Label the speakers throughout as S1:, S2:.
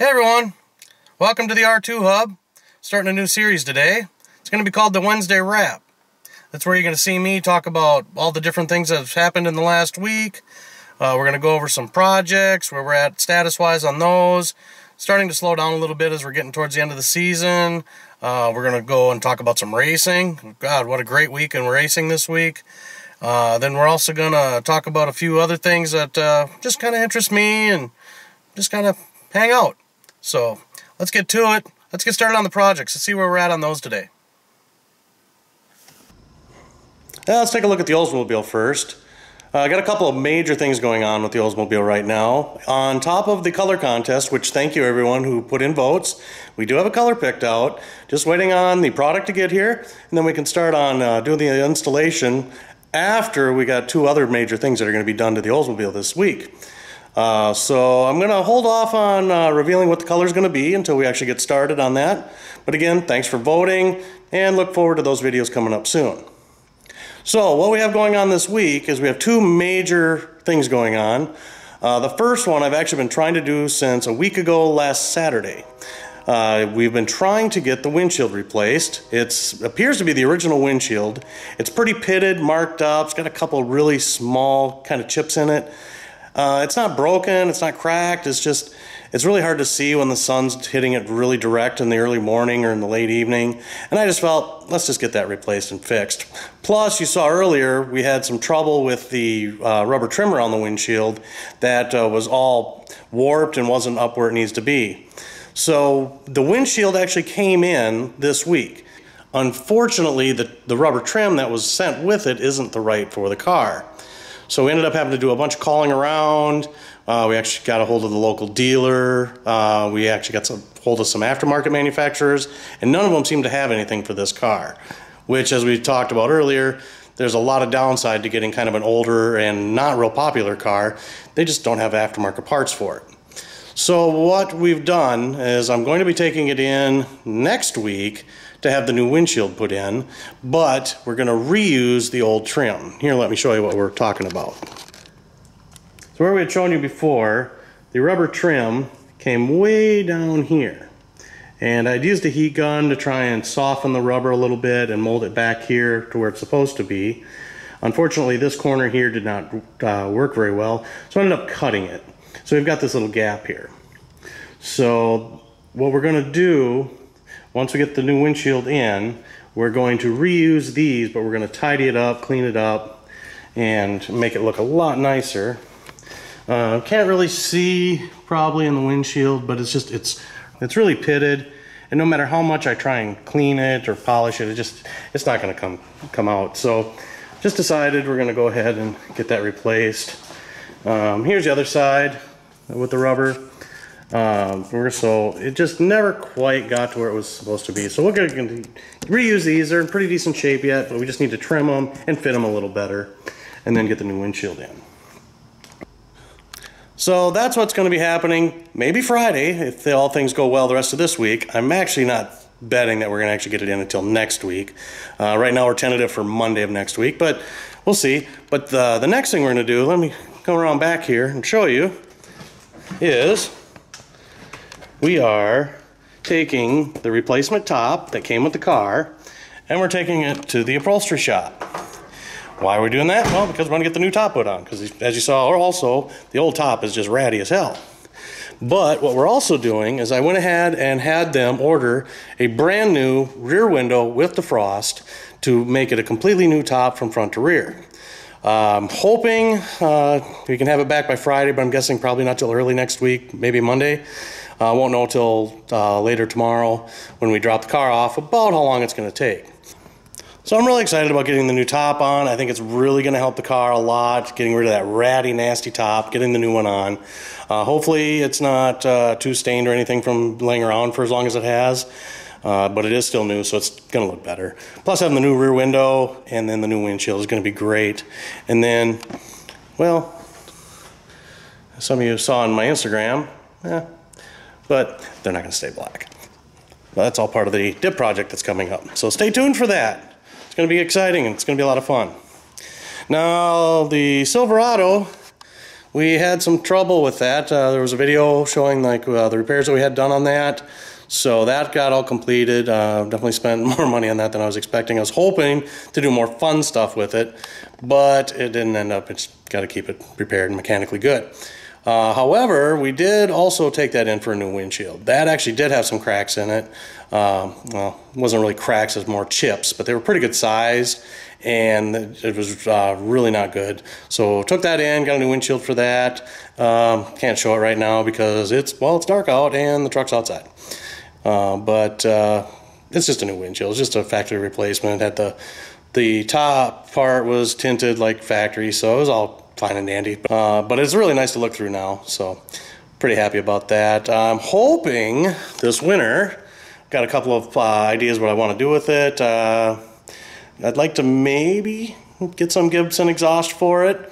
S1: Hey everyone, welcome to the R2 Hub. Starting a new series today. It's going to be called the Wednesday Wrap. That's where you're going to see me talk about all the different things that have happened in the last week. We're going to go over some projects, where we're at status-wise on those. Starting to slow down a little bit as we're getting towards the end of the season. We're going to go and talk about some racing. God, what a great week in racing this week. Then we're also going to talk about a few other things that just kind of interest me and just kind of hang out. So let's get to it. Let's get started on the projects. Let's see where we're at on those today. Let's take a look at the Oldsmobile first. I got a couple of major things going on with the Oldsmobile right now. On top of the color contest, which thank you everyone who put in votes, we do have a color picked out. Just waiting on the product to get here, and then we can start on doing the installation after we got two other major things that are going to be done to the Oldsmobile this week. So I'm going to hold off on revealing what the color is going to be until we actually get started on that. But again, thanks for voting, and look forward to those videos coming up soon. So what we have going on this week is we have two major things going on. The first one I've actually been trying to do since a week ago last Saturday. We've been trying to get the windshield replaced. It appears to be the original windshield. It's pretty pitted, marked up. It's got a couple really small kind of chips in it. It's not broken, it's not cracked, it's really hard to see when the sun's hitting it really direct in the early morning or in the late evening. And I just felt, let's just get that replaced and fixed. Plus, you saw earlier, we had some trouble with the rubber trimmer on the windshield that was all warped and wasn't up where it needs to be. So the windshield actually came in this week. Unfortunately, the rubber trim that was sent with it isn't the right for the car. So we ended up having to do a bunch of calling around. We actually got a hold of the local dealer. We actually got a hold of some aftermarket manufacturers, and none of them seemed to have anything for this car, which, as we talked about earlier, there's a lot of downside to getting kind of an older and not real popular car. They just don't have aftermarket parts for it. So what we've done is I'm going to be taking it in next week to have the new windshield put in, but we're going to reuse the old trim. Here, let me show you what we're talking about. So where we had shown you before, the rubber trim came way down here. And I'd used a heat gun to try and soften the rubber a little bit and mold it back here to where it's supposed to be. Unfortunately, this corner here did not work very well, so I ended up cutting it. So we've got this little gap here. So what we're going to do, once we get the new windshield in, we're going to reuse these, but we're going to tidy it up, clean it up, and make it look a lot nicer. Can't really see probably in the windshield, but it's really pitted, and no matter how much I try and clean it or polish it, it's not going to come out. So just decided we're going to go ahead and get that replaced. Here's the other side with the rubber. So it just never quite got to where it was supposed to be. So we're going to reuse these. They're in pretty decent shape yet, but we just need to trim them and fit them a little better, and then get the new windshield in. So that's what's going to be happening maybe Friday if all things go well the rest of this week. I'm actually not betting that we're going to actually get it in until next week. Right now we're tentative for Monday of next week, but we'll see. But the next thing we're going to do, let me come around back here and show you, is we are taking the replacement top that came with the car, and we're taking it to the upholstery shop. Why are we doing that? Well, because we're going to get the new top put on, because as you saw also, the old top is just ratty as hell. But what we're also doing is I went ahead and had them order a brand new rear window with defrost to make it a completely new top from front to rear. I'm hoping we can have it back by Friday, but I'm guessing probably not till early next week, maybe Monday. I won't know till later tomorrow when we drop the car off about how long it's going to take. So I'm really excited about getting the new top on. I think it's really going to help the car a lot, getting rid of that ratty, nasty top, getting the new one on. Hopefully it's not too stained or anything from laying around for as long as it has. But it is still new, so it's going to look better. Plus having the new rear window and then the new windshield is going to be great. And then, well, some of you saw on my Instagram, but they're not going to stay black. But that's all part of the dip project that's coming up. So stay tuned for that. It's going to be exciting and it's going to be a lot of fun. Now, the Silverado we had some trouble with that. There was a video showing like the repairs that we had done on that. So that got all completed. Definitely spent more money on that than I was expecting. I was hoping to do more fun stuff with it, but it didn't end up. It's got to keep it repaired and mechanically good. However, we did also take that in for a new windshield. That actually did have some cracks in it. Well, it wasn't really cracks, it was more chips, but they were pretty good size, and it was really not good. So took that in, got a new windshield for that. Can't show it right now because it's dark out and the truck's outside. But it's just a new windshield. It's just a factory replacement. Had the top part was tinted like factory, so it was all fine and dandy. But it's really nice to look through now, so pretty happy about that. I'm hoping this winter, got a couple of ideas what I want to do with it. I'd like to maybe get some Gibson exhaust for it.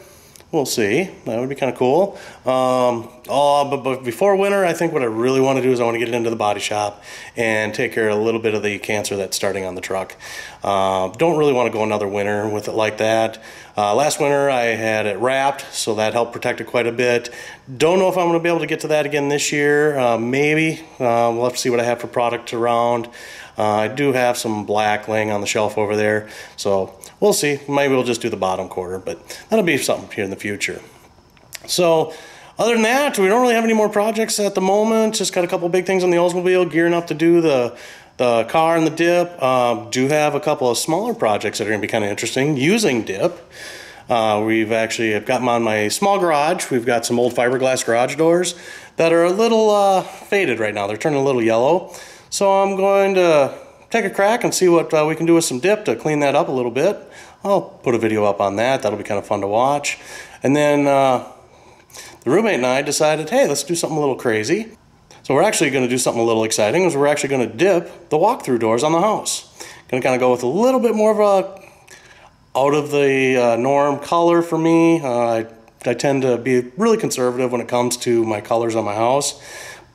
S1: We'll see. That would be kind of cool. But before winter, I think what I really want to do is I want to get it into the body shop and take care of a little bit of the cancer that's starting on the truck. Don't really want to go another winter with it like that. Last winter I had it wrapped, so that helped protect it quite a bit. Don't know if I'm going to be able to get to that again this year. Maybe. We'll have to see what I have for product around. I do have some black laying on the shelf over there, so we'll see. Maybe we'll just do the bottom quarter, but that'll be something here in the future. So other than that, we don't really have any more projects at the moment. Just got a couple big things on the Oldsmobile, gearing up to do the car and the dip. Do have a couple of smaller projects that are going to be kind of interesting using dip. I've got them on my small garage. We've got some old fiberglass garage doors that are a little faded right now. They're turning a little yellow. So I'm going to take a crack and see what we can do with some dip to clean that up a little bit. I'll put a video up on that. That'll be kind of fun to watch. And then the roommate and I decided, hey, let's do something a little crazy. So we're actually going to do something a little exciting. We're actually going to dip the walk-through doors on the house. Going to kind of go with a little bit more of a out of the norm color for me. I tend to be really conservative when it comes to my colors on my house.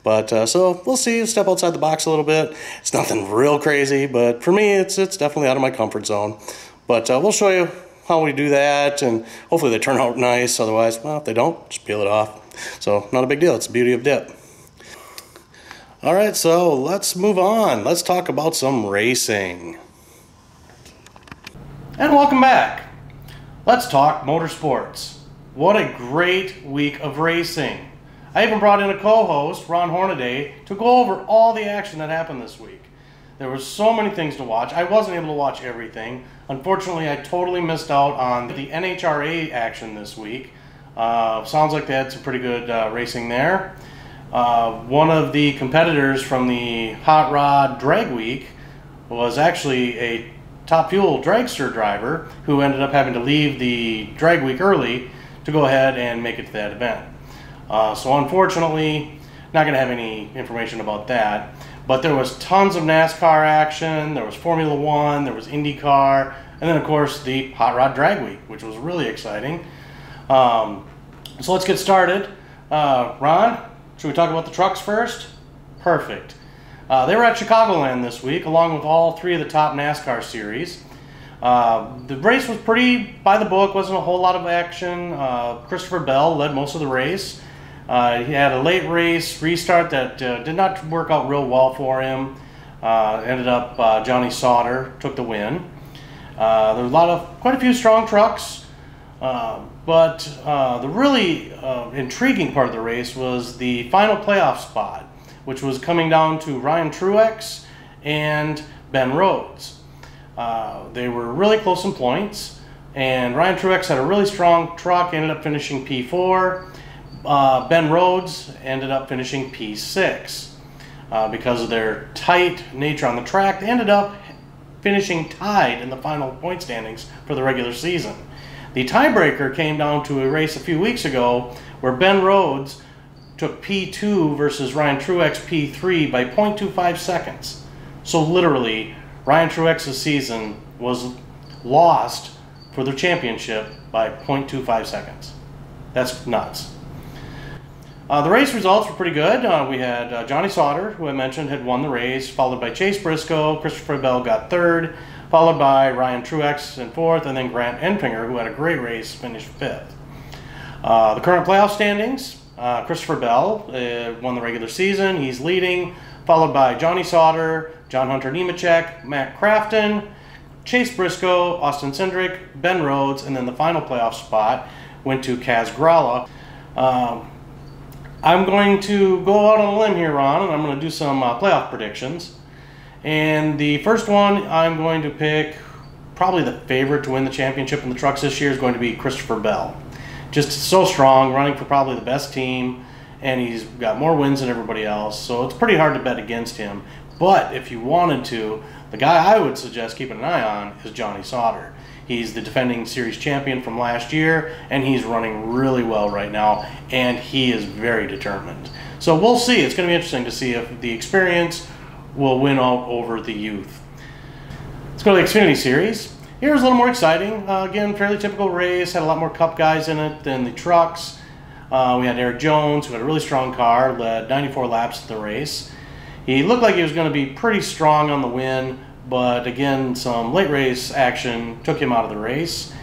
S1: But so we'll see, step outside the box a little bit. It's nothing real crazy, but for me, it's definitely out of my comfort zone. But we'll show you how we do that, and hopefully they turn out nice. Otherwise, well, if they don't, just peel it off. So not a big deal, it's the beauty of dip. All right, so let's move on. Let's talk about some racing. And welcome back. Let's talk motorsports. What a great week of racing. I even brought in a co-host, Ron Hornaday, to go over all the action that happened this week. There were so many things to watch. I wasn't able to watch everything. Unfortunately, I totally missed out on the NHRA action this week. Sounds like they had some pretty good racing there. One of the competitors from the Hot Rod Drag Week was actually a Top Fuel dragster driver who ended up having to leave the drag week early to go ahead and make it to that event. So unfortunately, not going to have any information about that. But there was tons of NASCAR action, there was Formula One, there was Indycar, and then of course the Hot Rod Drag Week, which was really exciting. So let's get started. Ron, should we talk about the trucks first? Perfect. They were at Chicagoland this week, along with all three of the top NASCAR series. The race was pretty by the book, wasn't a whole lot of action. Christopher Bell led most of the race. He had a late race restart that did not work out real well for him. Ended up Johnny Sauter took the win. There was quite a few strong trucks, but the really intriguing part of the race was the final playoff spot, which was coming down to Ryan Truex and Ben Rhodes. They were really close in points, and Ryan Truex had a really strong truck, ended up finishing P4. Ben Rhodes ended up finishing P6. Because of their tight nature on the track, they ended up finishing tied in the final point standings for the regular season. The tiebreaker came down to a race a few weeks ago where Ben Rhodes took P2 versus Ryan Truex P3 by 0.25 seconds. So literally, Ryan Truex's season was lost for the championship by 0.25 seconds. That's nuts. The race results were pretty good. We had Johnny Sauter, who I mentioned had won the race, followed by Chase Briscoe. Christopher Bell got third, followed by Ryan Truex in fourth, and then Grant Enfinger, who had a great race, finished fifth. The current playoff standings, Christopher Bell won the regular season. He's leading, followed by Johnny Sauter, John Hunter Nemechek, Matt Crafton, Chase Briscoe, Austin Cindric, Ben Rhodes, and then the final playoff spot went to Kaz Gralla. I'm going to go out on a limb here, Ron, and I'm going to do some playoff predictions. And the first one, I'm going to pick probably the favorite to win the championship in the trucks this year is going to be Christopher Bell. Just so strong, running for probably the best team, and he's got more wins than everybody else, so it's pretty hard to bet against him. But if you wanted to, the guy I would suggest keeping an eye on is Johnny Sauter. He's the defending series champion from last year, and he's running really well right now, and he is very determined. So we'll see. It's going to be interesting to see if the experience will win out over the youth. Let's go to the Xfinity Series. Here's a little more exciting. Again, fairly typical race. Had a lot more Cup guys in it than the trucks. We had Eric Jones, who had a really strong car, led 94 laps at the race. He looked like he was going to be pretty strong on the win, but again, some late race action took him out of the race.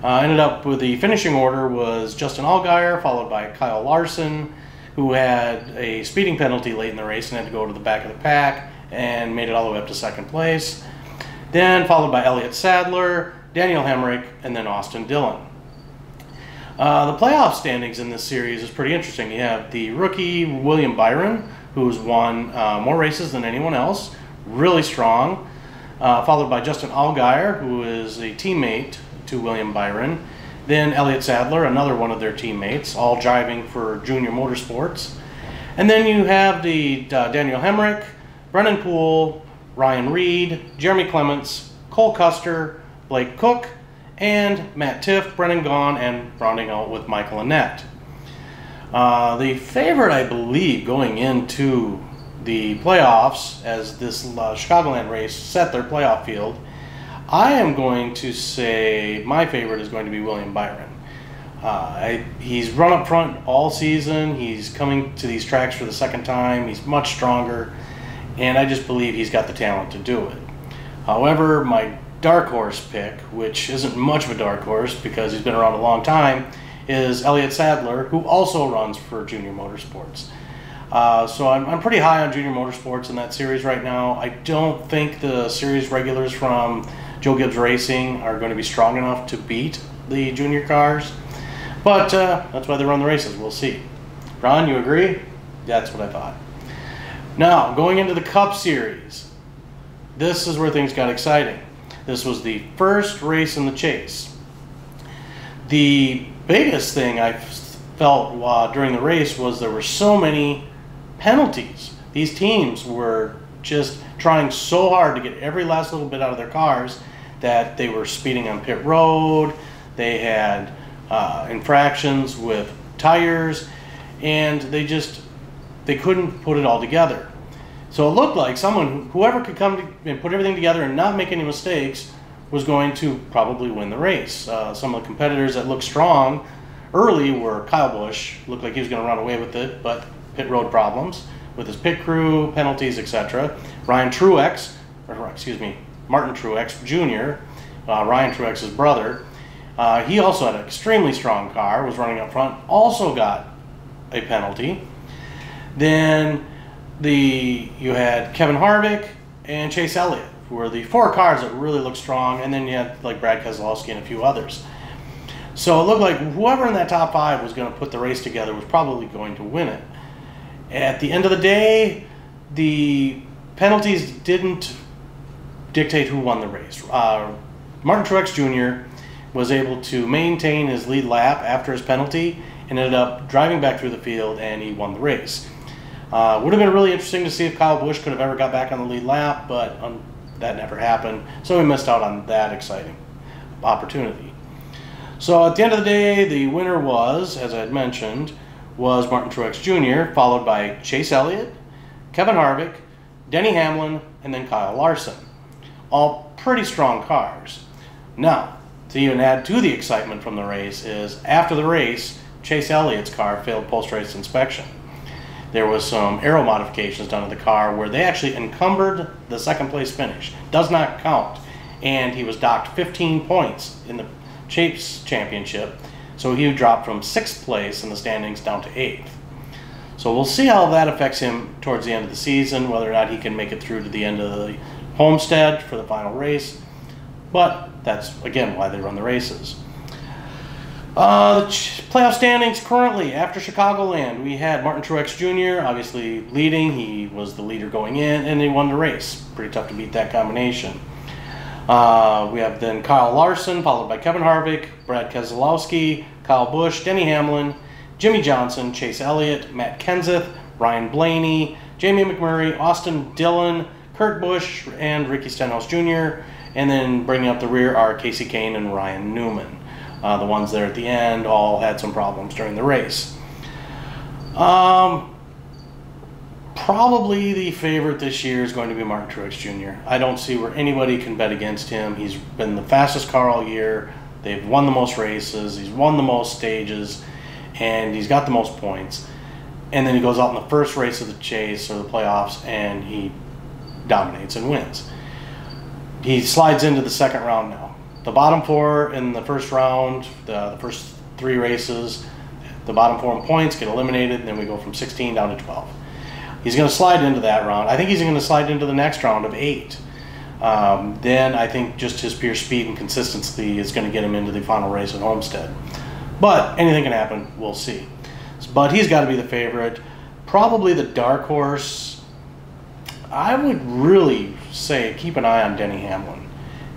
S1: Ended up with the finishing order was Justin Allgaier, followed by Kyle Larson, who had a speeding penalty late in the race and had to go to the back of the pack and made it all the way up to second place. Then followed by Elliott Sadler, Daniel Hemrick, and then Austin Dillon. The playoff standings in this series is pretty interesting. You have the rookie William Byron, who's won more races than anyone else, really strong, followed by Justin Allgaier, who is a teammate to William Byron. Then Elliott Sadler, another one of their teammates, all driving for Junior Motorsports. And then you have the Daniel Hemrick, Brennan Poole, Ryan Reed, Jeremy Clements, Cole Custer, Blake Cook, and Matt Tiff, Brennan Gaughan, and rounding out with Michael Annett. The favorite, I believe, going into the playoffs, as this Chicagoland race set their playoff field, I am going to say my favorite is going to be William Byron. He's run up front all season. He's coming to these tracks for the second time. He's much stronger, and I just believe he's got the talent to do it. However, my dark horse pick, which isn't much of a dark horse because he's been around a long time, is Elliott Sadler, who also runs for Junior Motorsports. So I'm pretty high on Junior Motorsports in that series right now. I don't think the series regulars from Joe Gibbs Racing are going to be strong enough to beat the junior cars, but that's why they run the races. We'll see. Ron, you agree? That's what I thought. Now, going into the Cup Series, this is where things got exciting. This was the first race in the chase. The biggest thing I felt during the race was there were so many penalties. These teams were just trying so hard to get every last little bit out of their cars that they were speeding on pit road, they had infractions with tires, and they couldn't put it all together. So it looked like whoever could come and put everything together and not make any mistakes was going to probably win the race. Some of the competitors that looked strong early were Kyle Busch, looked like he was going to run away with it, but pit road problems with his pit crew, penalties, etc. Martin Truex Jr., Ryan Truex's brother, he also had an extremely strong car, was running up front, also got a penalty. Then you had Kevin Harvick and Chase Elliott, who were the four cars that really looked strong, and then you had like Brad Keselowski and a few others. So it looked like whoever in that top five was going to put the race together was probably going to win it. At the end of the day, the penalties didn't dictate who won the race. Martin Truex Jr. was able to maintain his lead lap after his penalty and ended up driving back through the field, and he won the race. Would have been really interesting to see if Kyle Busch could have ever got back on the lead lap, but that never happened, so we missed out on that exciting opportunity. So at the end of the day, the winner was, as I had mentioned, was Martin Truex Jr., followed by Chase Elliott, Kevin Harvick, Denny Hamlin, and then Kyle Larson. All pretty strong cars. Now, to even add to the excitement from the race is, after the race, Chase Elliott's car failed post-race inspection. There was some aero modifications done to the car where they actually encumbered the second place finish. Does not count. And he was docked 15 points in the Chase Championship. So he dropped from 6th place in the standings down to 8th. So we'll see how that affects him towards the end of the season, whether or not he can make it through to the end of the Homestead for the final race. But that's, again, why they run the races. The playoff standings currently after Chicagoland, we had Martin Truex Jr. obviously leading. He was the leader going in, and he won the race. Pretty tough to beat that combination. We have then Kyle Larson, followed by Kevin Harvick, Brad Keselowski, Kyle Busch, Denny Hamlin, Jimmy Johnson, Chase Elliott, Matt Kenseth, Ryan Blaney, Jamie McMurray, Austin Dillon, Kurt Busch, and Ricky Stenhouse Jr. And then bringing up the rear are Casey Kane and Ryan Newman. The ones there at the end all had some problems during the race. Probably the favorite this year is going to be Martin Truex Jr. I don't see where anybody can bet against him. He's been the fastest car all year. They've won the most races. He's won the most stages. And he's got the most points. And then he goes out in the first race of the chase or the playoffs and he dominates and wins. He slides into the second round now. The bottom 4 in the first round, the first 3 races, the bottom 4 in points get eliminated, and then we go from 16 down to 12. He's going to slide into that round. I think he's going to slide into the next round of 8. Then I think just his pure speed and consistency is going to get him into the final race at Homestead. But anything can happen. We'll see. But he's got to be the favorite. Probably the dark horse. I would really say keep an eye on Denny Hamlin.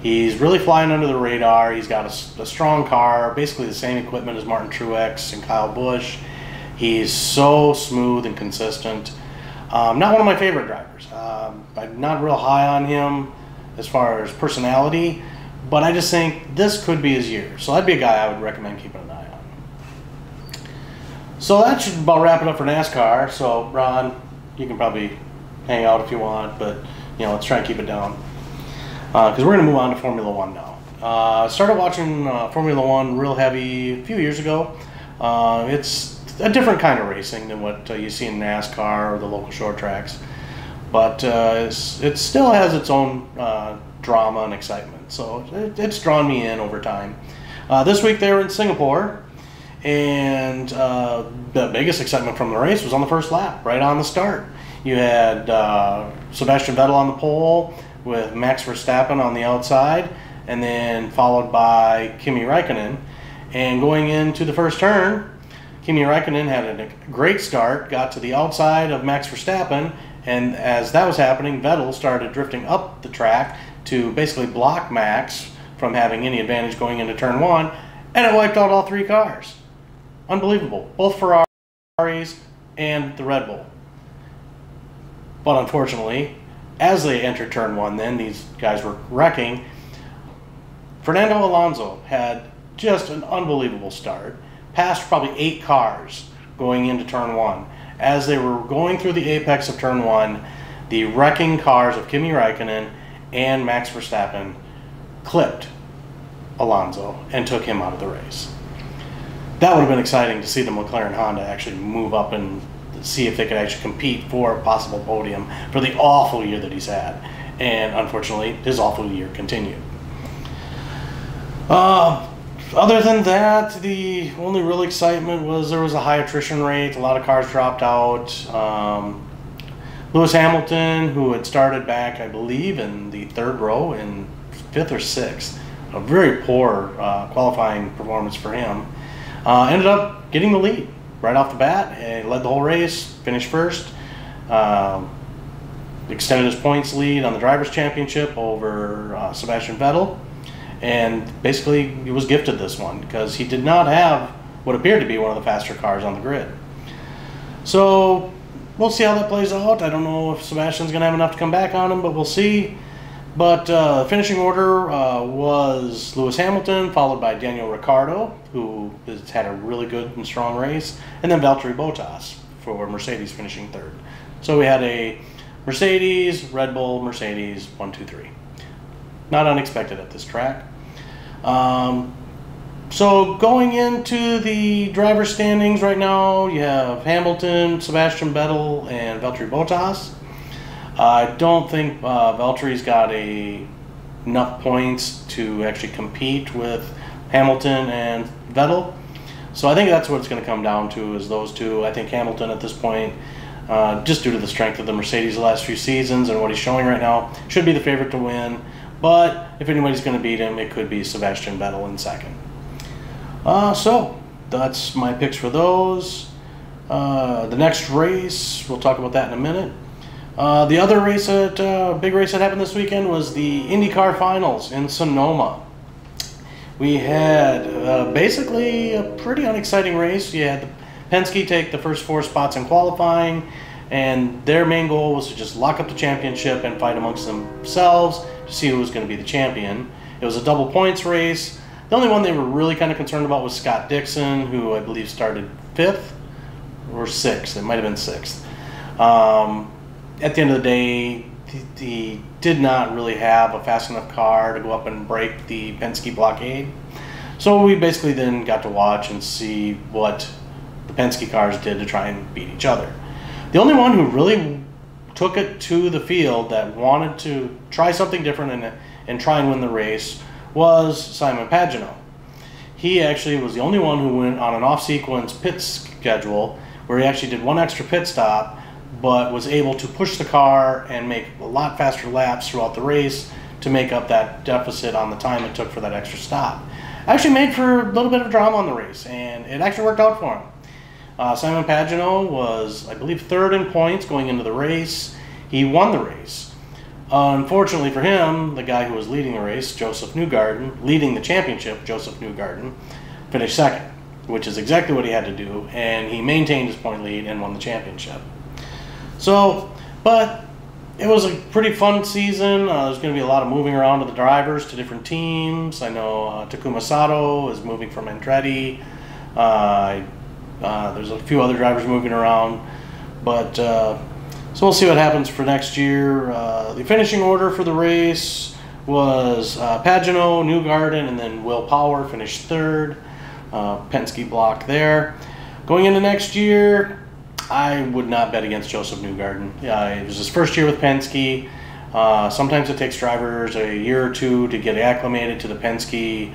S1: He's really flying under the radar. He's got a strong car, basically the same equipment as Martin Truex and Kyle Busch. He's so smooth and consistent. Not one of my favorite drivers. I'm not real high on him as far as personality, but I just think this could be his year. So that'd be a guy I would recommend keeping an eye on. So that should about wrap it up for NASCAR. So Ron, you can probably hang out if you want, but you know, let's try and keep it down. Because we're going to move on to Formula One now. Started watching Formula One real heavy a few years ago. It's a different kind of racing than what you see in NASCAR or the local short tracks. But it still has its own drama and excitement. So it's drawn me in over time. This week they were in Singapore. And the biggest excitement from the race was on the first lap, right on the start. You had Sebastian Vettel on the pole, with Max Verstappen on the outside, and then followed by Kimi Räikkönen. And going into the first turn, Kimi Räikkönen had a great start, got to the outside of Max Verstappen, and as that was happening, Vettel started drifting up the track to basically block Max from having any advantage going into turn 1, and it wiped out all 3 cars. Unbelievable. Both Ferraris and the Red Bull. But unfortunately, as they entered turn 1, then these guys were wrecking. Fernando Alonso had just an unbelievable start, passed probably 8 cars going into turn 1. As they were going through the apex of turn 1, the wrecking cars of Kimi Räikkönen and Max Verstappen clipped Alonso and took him out of the race. That would have been exciting to see the McLaren Honda actually move up and see if they could actually compete for a possible podium for the awful year that he's had. And unfortunately, his awful year continued. Other than that, the only real excitement was there was a high attrition rate. A lot of cars dropped out. Lewis Hamilton, who had started back, I believe, in the 3rd row in 5th or 6th, a very poor qualifying performance for him, ended up getting the lead right off the bat. He led the whole race, finished first, extended his points lead on the Drivers' Championship over Sebastian Vettel, and basically he was gifted this one because he did not have what appeared to be one of the faster cars on the grid. So we'll see how that plays out. I don't know if Sebastian's going to have enough to come back on him, but we'll see. But finishing order was Lewis Hamilton, followed by Daniel Ricciardo, who has had a really good and strong race, and then Valtteri Bottas for Mercedes finishing 3rd. So we had a Mercedes, Red Bull, Mercedes, 1, 2, 3. Not unexpected at this track. So going into the driver standings right now, you have Hamilton, Sebastian Vettel, and Valtteri Bottas. I don't think Valtteri's got enough points to actually compete with Hamilton and Vettel. So I think that's what it's going to come down to, is those two. I think Hamilton at this point, just due to the strength of the Mercedes the last few seasons and what he's showing right now, should be the favorite to win. But if anybody's going to beat him, it could be Sebastian Vettel in second. So that's my picks for those. The next race, we'll talk about that in a minute. The other race, big race that happened this weekend was the IndyCar Finals in Sonoma. We had basically a pretty unexciting race. You had the Penske take the first 4 spots in qualifying, and their main goal was to just lock up the championship and fight amongst themselves to see who was going to be the champion. It was a double points race. The only one they were really kind of concerned about was Scott Dixon, who I believe started 5th or 6th. It might have been 6th. At the end of the day, he did not really have a fast enough car to go up and break the Penske blockade. So we basically then got to watch and see what the Penske cars did to try and beat each other. The only one who really took it to the field that wanted to try something different and try and win the race was Simon Pagenaud. He actually was the only one who went on an off-sequence pit schedule where he actually did one extra pit stop, but was able to push the car and make a lot faster laps throughout the race to make up that deficit on the time it took for that extra stop. Actually made for a little bit of drama on the race, and it actually worked out for him. Simon Pagenaud was, I believe, 3rd in points going into the race. He won the race. Unfortunately for him, the guy who was leading the race, Joseph Newgarden, leading the championship, Joseph Newgarden, finished 2nd, which is exactly what he had to do, and he maintained his point lead and won the championship. So, but it was a pretty fun season. There's going to be a lot of moving around of the drivers to different teams. I know Takuma Sato is moving from Andretti. There's a few other drivers moving around. But, so we'll see what happens for next year. The finishing order for the race was Pagenaud, Newgarden, and then Will Power finished 3rd. Penske block there. Going into next year, I would not bet against Joseph Newgarden. It was his first year with Penske. Sometimes it takes drivers a year or two to get acclimated to the Penske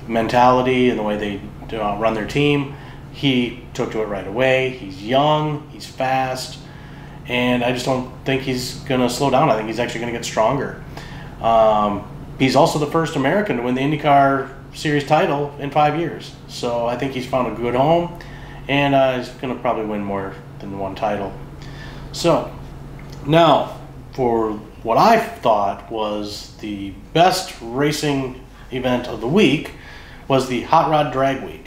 S1: mentality and the way they run their team. He took to it right away. He's young, he's fast, and I just don't think he's going to slow down. I think he's actually going to get stronger. He's also the first American to win the IndyCar Series title in 5 years. So I think he's found a good home, and he's going to probably win more than one title. So now for what I thought was the best racing event of the week was the Hot Rod Drag Week.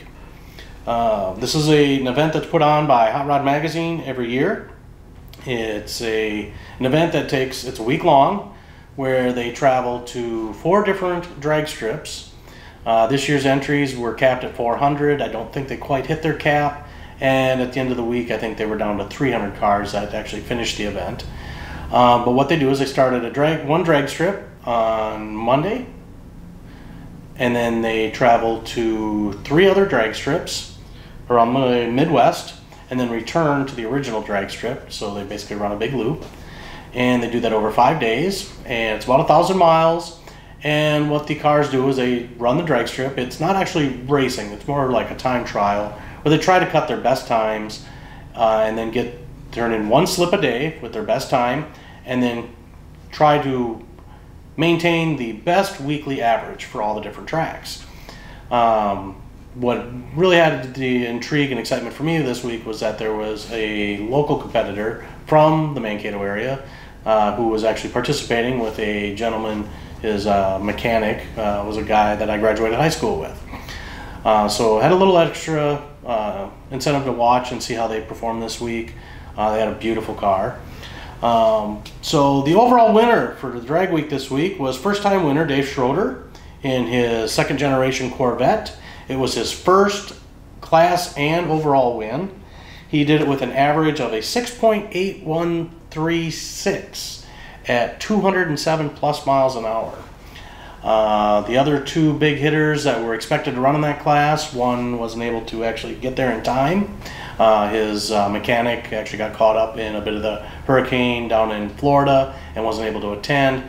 S1: This is an event that's put on by Hot Rod Magazine every year. It's an event that it's a week long, where they travel to 4 different drag strips. This year's entries were capped at 400. I don't think they quite hit their cap. And at the end of the week, I think they were down to 300 cars that actually finished the event. But what they do is they start at one drag strip on Monday, and then they travel to 3 other drag strips around the Midwest, and then return to the original drag strip. So they basically run a big loop, and they do that over 5 days, and it's about 1,000 miles. And what the cars do is they run the drag strip. It's not actually racing, it's more like a time trial, where they try to cut their best times and then turn in 1 slip a day with their best time, and then try to maintain the best weekly average for all the different tracks. What really had the intrigue and excitement for me this week was that there was a local competitor from the Mankato area who was actually participating with a gentleman. His mechanic was a guy that I graduated high school with. So I had a little extra incentive to watch and see how they performed this week. They had a beautiful car. So the overall winner for the drag week this week was first-time winner Dave Schroeder in his 2nd generation Corvette. It was his first class and overall win. He did it with an average of a 6.8136 at 207 plus miles an hour. The other 2 big hitters that were expected to run in that class, one wasn't able to actually get there in time. His mechanic actually got caught up in a bit of the hurricane down in Florida and wasn't able to attend.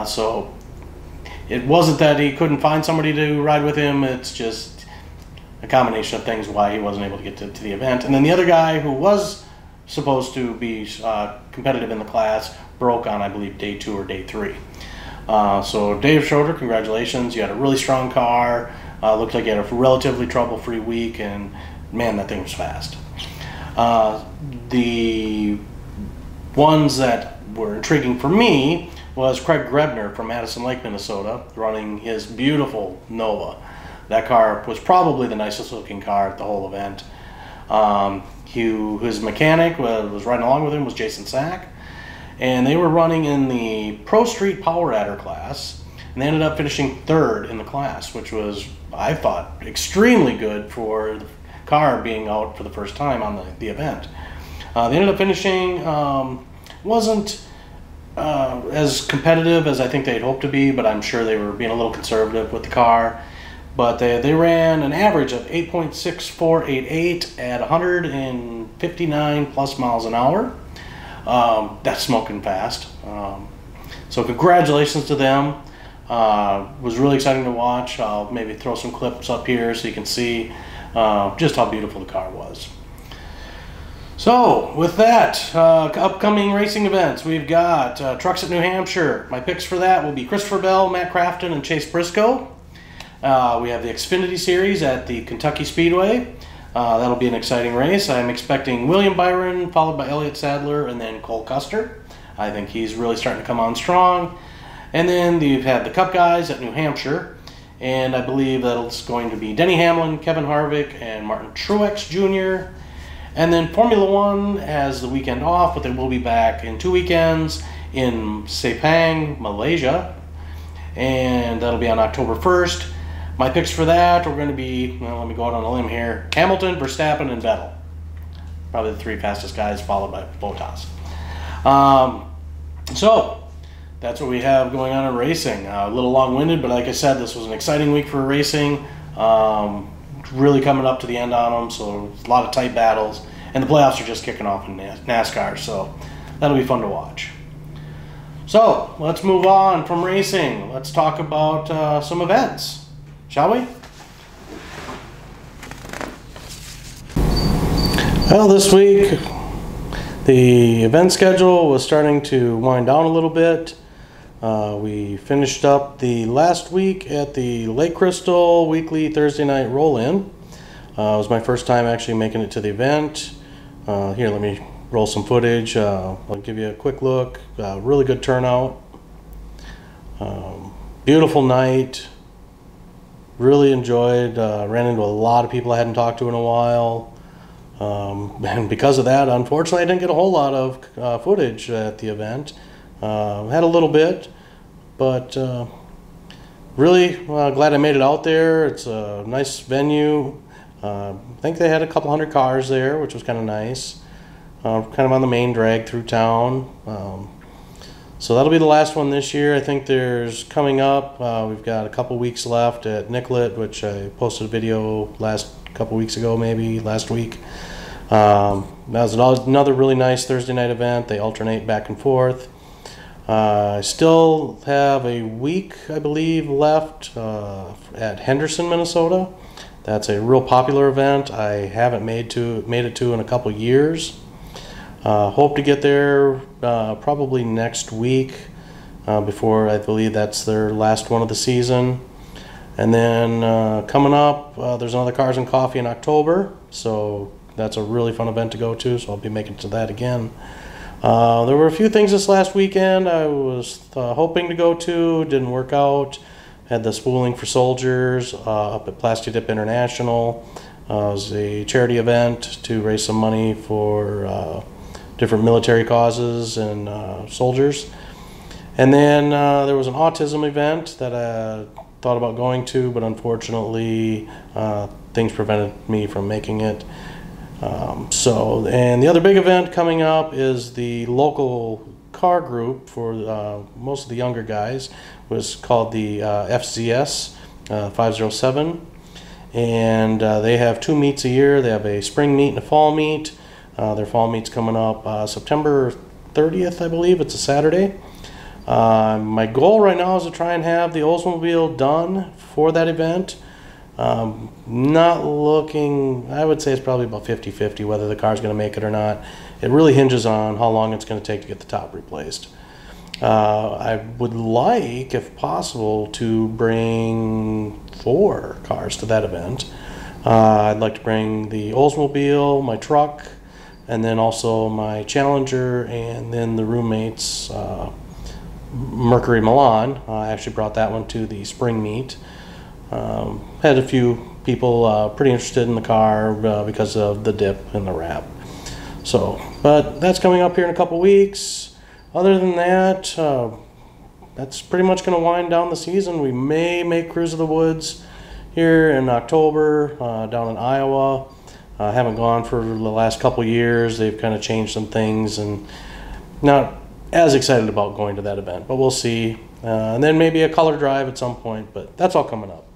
S1: So it wasn't that he couldn't find somebody to ride with him, it's just a combination of things why he wasn't able to get to the event. And then the other guy who was supposed to be competitive in the class broke on, I believe, day 2 or day 3. So Dave Schroeder, congratulations. You had a really strong car. Looked like you had a relatively trouble-free week, and man, that thing was fast. The ones that were intriguing for me was Craig Grebner from Madison Lake, Minnesota, running his beautiful Nova. That car was probably the nicest looking car at the whole event. His mechanic was riding along with him was Jason Sack, and they were running in the Pro Street Power Adder class, and they ended up finishing 3rd in the class, which was, I thought, extremely good for the car being out for the first time on the event. They ended up finishing, wasn't as competitive as I think they'd hoped to be, but I'm sure they were being a little conservative with the car. But they ran an average of 8.6488 at 159 plus miles an hour. That's smoking fast. So congratulations to them. Was really exciting to watch. I'll maybe throw some clips up here so you can see just how beautiful the car was. So with that, upcoming racing events, we've got Trucks at New Hampshire. My picks for that will be Christopher Bell, Matt Crafton, and Chase Briscoe. We have the Xfinity Series at the Kentucky Speedway. That'll be an exciting race. I'm expecting William Byron, followed by Elliott Sadler, and then Cole Custer. I think he's really starting to come on strong. And then you've had the Cup guys at New Hampshire, and I believe that it's going to be Denny Hamlin, Kevin Harvick, and Martin Truex Jr. And then Formula One has the weekend off, but they will be back in 2 weekends in Sepang, Malaysia, and that'll be on October 1st. My picks for that are going to be, well, let me go out on a limb here, Hamilton, Verstappen, and Vettel. Probably the 3 fastest guys, followed by Bottas. So, that's what we have going on in racing. A little long-winded, but like I said, this was an exciting week for racing. Really coming up to the end on them, so a lot of tight battles. And the playoffs are just kicking off in NASCAR, so that'll be fun to watch. So, let's move on from racing. Let's talk about some events. Shall we? Well, this week the event schedule was starting to wind down a little bit. We finished up the last week at the Lake Crystal weekly Thursday night roll-in. It was my first time actually making it to the event. Here, let me roll some footage. I'll give you a quick look. Really good turnout. Beautiful night. Really enjoyed, ran into a lot of people I hadn't talked to in a while. And because of that, unfortunately, I didn't get a whole lot of footage at the event. Had a little bit, but really glad I made it out there. It's a nice venue. I think they had a couple hundred cars there, which was kind of nice. Kind of on the main drag through town. So that'll be the last one this year. I think there's coming up, we've got a couple weeks left at Nicollet, which I posted a video couple weeks ago, maybe last week. That was another really nice Thursday night event. They alternate back and forth. I still have a week, I believe, left at Henderson, Minnesota. That's a real popular event. I haven't made it to in a couple years. Hope to get there probably next week before I believe that's their last one of the season. And then coming up, there's another Cars and Coffee in October, so that's a really fun event to go to, so I'll be making it to that again. There were a few things this last weekend I was hoping to go to, didn't work out. Had the Spooling for Soldiers up at Plastic Dip International. It was a charity event to raise some money for different military causes and soldiers. And then there was an autism event that I thought about going to, but unfortunately things prevented me from making it. And the other big event coming up is the local car group for most of the younger guys. It was called the FZS 507, and they have 2 meets a year. They have a spring meet and a fall meet. Their fall meet's coming up September 30th, I believe. It's a Saturday. My goal right now is to try and have the Oldsmobile done for that event. Not looking, I would say it's probably about 50-50 whether the car's going to make it or not. It really hinges on how long it's going to take to get the top replaced. I would like, if possible, to bring 4 cars to that event. I'd like to bring the Oldsmobile, my truck, and then also my Challenger, and then the roommate's Mercury Milan. I actually brought that one to the spring meet. Had a few people pretty interested in the car because of the dip and the wrap. So, but that's coming up here in a couple weeks. Other than that, that's pretty much going to wind down the season. We may make Cruise of the Woods here in October down in Iowa. I haven't gone for the last couple years. They've kind of changed some things and not as excited about going to that event, but we'll see. And then maybe a color drive at some point, but that's all coming up.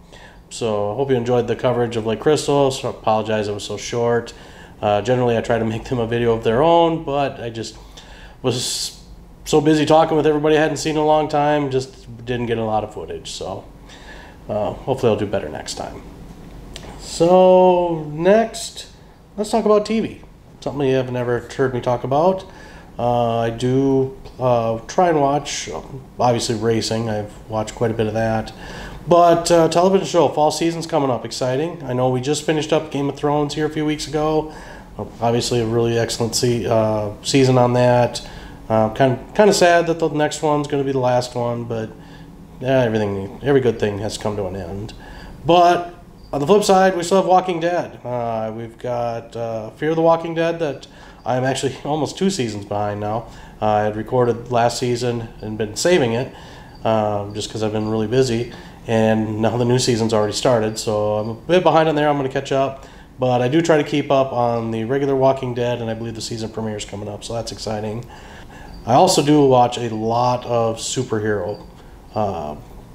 S1: So I hope you enjoyed the coverage of Lake Crystal. So I apologize it was so short. Generally I try to make them a video of their own, but I just was so busy talking with everybody I hadn't seen in a long time, just didn't get a lot of footage. So hopefully I'll do better next time. So next, let's talk about TV. Something you have never heard me talk about. I do try and watch, obviously racing. I've watched quite a bit of that. But television show, fall season's coming up, exciting. I know we just finished up Game of Thrones here a few weeks ago. Obviously a really excellent season on that. Kind of sad that the next one's going to be the last one, but every good thing has come to an end. But on the flip side, we still have Walking Dead. We've got Fear the Walking Dead that I'm actually almost 2 seasons behind now. I had recorded last season and been saving it just because I've been really busy. And now the new season's already started, so I'm a bit behind on there. I'm going to catch up. But I do try to keep up on the regular Walking Dead, and I believe the season premiere is coming up, so that's exciting. I also do watch a lot of superhero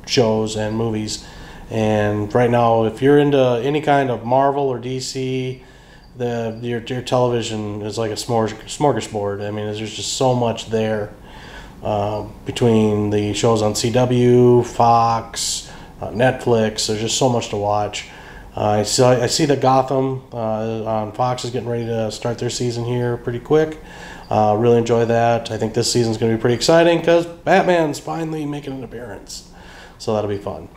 S1: shows and movies. And right now, if you're into any kind of Marvel or DC, your television is like a smorgasbord. I mean, there's just so much there between the shows on CW, Fox, Netflix. There's just so much to watch. I see that Gotham on Fox is getting ready to start their season here pretty quick. Really enjoy that. I think this season's going to be pretty exciting because Batman's finally making an appearance. So that'll be fun.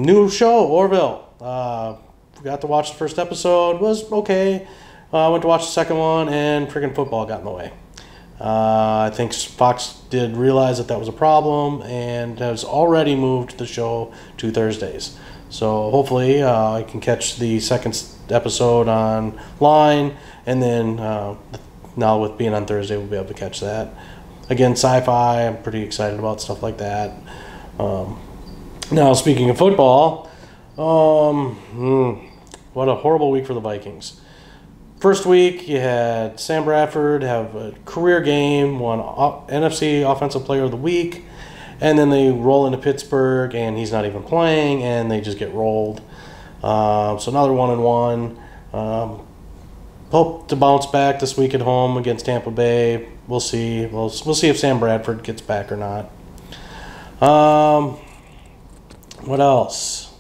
S1: New show, Orville. Got to watch the first episode. Was okay. Went to watch the second one, and friggin' football got in the way. I think Fox did realize that was a problem and has already moved the show to Thursdays. So hopefully I can catch the second episode online, and then now with being on Thursday, we'll be able to catch that. Again, sci-fi, I'm pretty excited about stuff like that. Now, speaking of football, what a horrible week for the Vikings. First week, you had Sam Bradford have a career game, won NFC Offensive Player of the Week, and then they roll into Pittsburgh, and he's not even playing, and they just get rolled. So another 1-1. Hope to bounce back this week at home against Tampa Bay. We'll see. We'll see if Sam Bradford gets back or not. What else?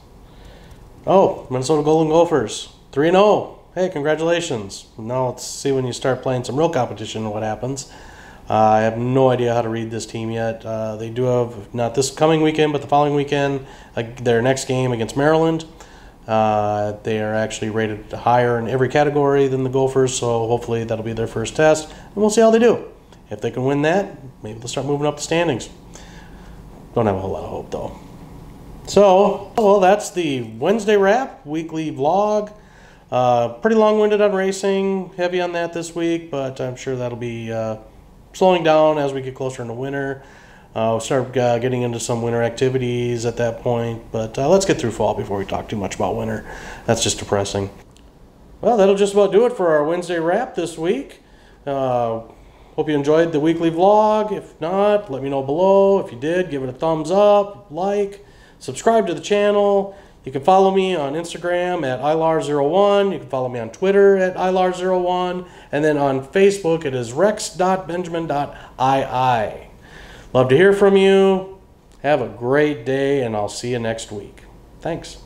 S1: Oh, Minnesota Golden Gophers, 3-0. Hey, congratulations. Now let's see when you start playing some real competition what happens. I have no idea how to read this team yet. They do have, not this coming weekend, but the following weekend, their next game against Maryland. They are actually rated higher in every category than the Gophers, so hopefully that'll be their first test, and we'll see how they do. If they can win that, maybe they'll start moving up the standings. Don't have a whole lot of hope, though. So, well, that's the Wednesday wrap, weekly vlog. Pretty long-winded on racing, heavy on that this week, but I'm sure that'll be slowing down as we get closer into winter. We'll start getting into some winter activities at that point, but let's get through fall before we talk too much about winter. That's just depressing. Well, that'll just about do it for our Wednesday wrap this week. Hope you enjoyed the weekly vlog. If not, let me know below. If you did, give it a thumbs up, like, subscribe to the channel. You can follow me on Instagram at ilar01. You can follow me on Twitter at ilar01. And then on Facebook, it is rex.benjamin.ii. Love to hear from you. Have a great day, and I'll see you next week. Thanks.